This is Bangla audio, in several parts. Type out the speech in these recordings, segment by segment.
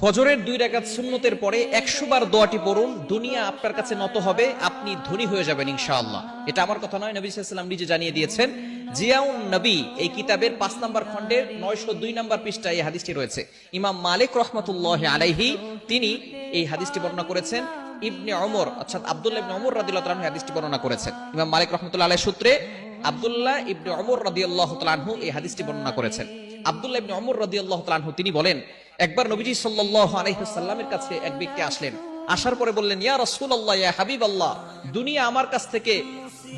ফজরের 2 রাকাত সুন্নতের পরে 100 বার দোয়াটি পড়ুন, দুনিয়া আপনার কাছে নত হবে, আপনি ধনী হয়ে যাবেন ইনশাআল্লাহ। এটা আমার কথা নয়, নবী সাল্লাল্লাহু আলাইহি ওয়াসাল্লাম নিজে জানিয়ে দিয়েছেন। জিয়াউন নবী এই কিতাবের 5 নম্বর খণ্ডের 902 নম্বর পৃষ্ঠায় এই হাদিসটি রয়েছে। ইমাম মালিক রাহমাতুল্লাহি আলাইহি তিনি এই হাদিসটি বর্ণনা করেছেন। ইবনে ওমর অর্থাৎ আব্দুল্লাহ ইবনে ওমর রাদিয়াল্লাহু তাআলা হাদিসটি বর্ণনা করেছেন। ইমাম মালিক রাহমাতুল্লাহি আলাইহি সূত্রে আব্দুল্লাহ ইবনে ওমর রাদিয়াল্লাহু তাআলা আনহু এই হাদিসটি বর্ণনা করেছেন। আব্দুল্লাহ ইবনে ওমর রাদিয়াল্লাহু তাআলা আনহু তিনি বলেন, একবার নবীজি সাল্লাল্লাহু আলাইহি ওয়াসাল্লামের কাছে এক ব্যক্তি আসলেন। আসার পরে বললেন, ইয়া রাসূলুল্লাহ, ইয়া হাবিবাল্লাহ, দুনিয়া আমার কাছ থেকে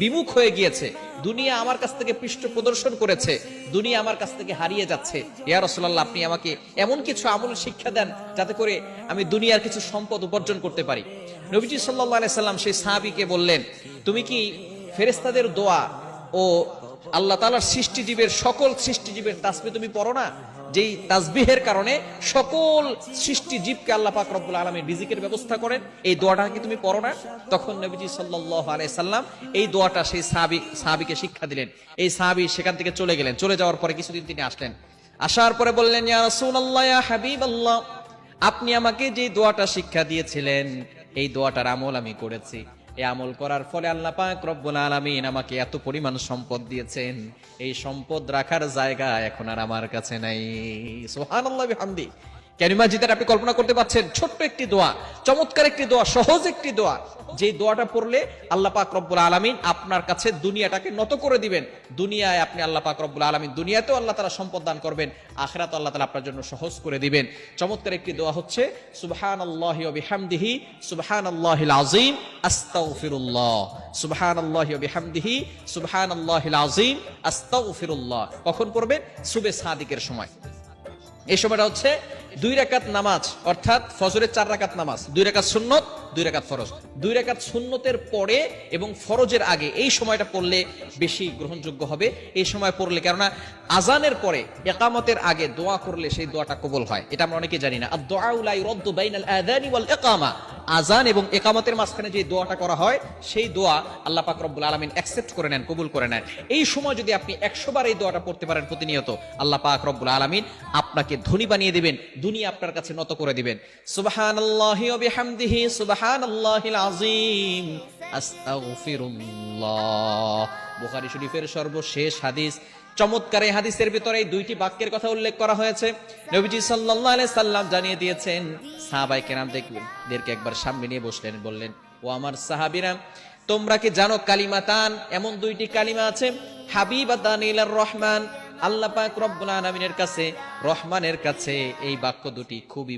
বিমুখ হয়ে গিয়েছে, দুনিয়া আমার কাছ থেকে পৃষ্ঠ প্রদর্শন করেছে, দুনিয়া আমার কাছ থেকে হারিয়ে যাচ্ছে। ইয়া রাসূলুল্লাহ, আপনি আমাকে এমন কিছু আমল শিক্ষা দেন যাতে করে আমি দুনিয়ার কিছু সম্পদ উপার্জন করতে পারি। নবীজি সাল্লাল্লাহু আলাইহি সাল্লাম সেই সাহাবীকে বললেন, তুমি কি ফেরেশতাদের দোয়া ও আল্লাহ তাআলার সৃষ্টিজীবের সকল সৃষ্টিজীবের তাসবিহ তুমি পড়ো না? যেই তাসবিহের কারণে সকল সৃষ্টিজীবকে আল্লাহ পাক রব্বুল আলামিন রিজিকের ব্যবস্থা করেন, এই দোয়াটা কি তুমি পড়ো না? তখন নবীজি সাল্লাল্লাহু আলাইহি সাল্লাম এই দোয়াটা সেই সাহাবীকে শিক্ষা দিলেন। এই সাহাবী সেখান থেকে চলে গেলেন। চলে যাওয়ার পরে কিছুদিন তিনি আসলেন। আসার পরে বললেন, ইয়া রাসূলুল্লাহ, ইয়া হাবিবাল্লাহ, আপনি আমাকে যে দোয়াটা শিক্ষা দিয়েছিলেন এই দোয়াটার আমল আমি করেছি। এই আমল করার ফলে আল্লাহ পাক রব্বুল আলামিন আমাকে এত পরিমাণ সম্পদ দিয়েছেন, এই সম্পদ রাখার জায়গা এখন আর আমার কাছে নাই। সুবহানাল্লাহ বিহামদি। কালিমা জিতার আপনি কল্পনা করতে পারছেন? ছোট্ট একটি দোয়া, চমৎকার একটি দোয়া, সহজ একটি দোয়া, যে দোয়াটা পড়লে আল্লাহ পাক রব্বুল আলামিন আপনার কাছে দুনিয়াটাকে নত করে দিবেন। দুনিয়ায় আপনি আল্লাহ পাক রব্বুল আলামিন, দুনিয়াতেও আল্লাহ তাআলা সম্পদ দান করবেন, আখিরাতে আল্লাহ তাআলা আপনার জন্য সহজ করে দিবেন। চমৎকার একটি দোয়া হচ্ছে সুবহানাল্লাহি ওয়া বিহামদিহি সুবহানাল্লাহিল আযীম আস্তাগফিরুল্লাহ, সুবহানাল্লাহি ওয়া বিহামদিহি সুবহানাল্লাহিল আযীম আস্তাগফিরুল্লাহ। কখন পড়বেন? সুবহে সাদিকের সময়। এই সময়টা হচ্ছে 2 রাকাত নামাজ, অর্থাৎ ফজরের 4 রাকাত নামাজ, 2 রাকাত সুন্নত, 2 রাকাত ফরজ। 2 রাকাত সুন্নতের পরে এবং ফরজের আগে এই সময়টা পড়লে বেশি গ্রহণযোগ্য হবে। এই সময় পড়লে, কেননা আজানের পরে ইকামতের আগে দোয়া করলে সেই দোয়াটা কবুল হয়, এটা আমরা অনেকে জানি না। আদ-দুআউ লা ইউরাদ্দু বাইনাল আযানি ওয়াল ইকামা, আজান এবং ইকামতের মাঝখানে যে দোয়াটা করা হয় সেই দোয়া আল্লাহ পাক রব্বুল আলামিন অ্যাকসেপ্ট করে নেন, কবুল করে নেন। এই সময় যদি আপনি 100 বার এই দোয়াটা পড়তে পারেন প্রতিনিয়ত, আল্লাহ পাক রব্বুল আলামিন আপনাকে ধনী বানিয়ে দিবেন, দুনিয়া আপনার কাছে নত করে দিবেন। সুবহানাল্লাহি ওয়া বিহামদিহি সুবহানাল্লাহিল আযীম আস্তাগফিরুল্লাহ। বুখারী শরীফের সর্বশেষ হাদিস। চমৎকার এই হাদিসের ভিতরে এই 2টি বাক্যের কথা উল্লেখ করা হয়েছে। নবীজি সাল্লাল্লাহু আলাইহি সাল্লাম জানিয়ে দিয়েছেন। সাহাবায়ে কেরাম দেখবেনদেরকে একবার সামনে নিয়ে বসলেন, বললেন, ও আমার সাহাবীরা, তোমরা কি জানো কালিমাতান, এমন 2টি কালিমা আছে, হাবিবাতান ইলার রহমান, আল্লাহ পাক রব্বুল আলামিনের কাছে, রহমানের কাছে এই বাক্য দুটি খুবই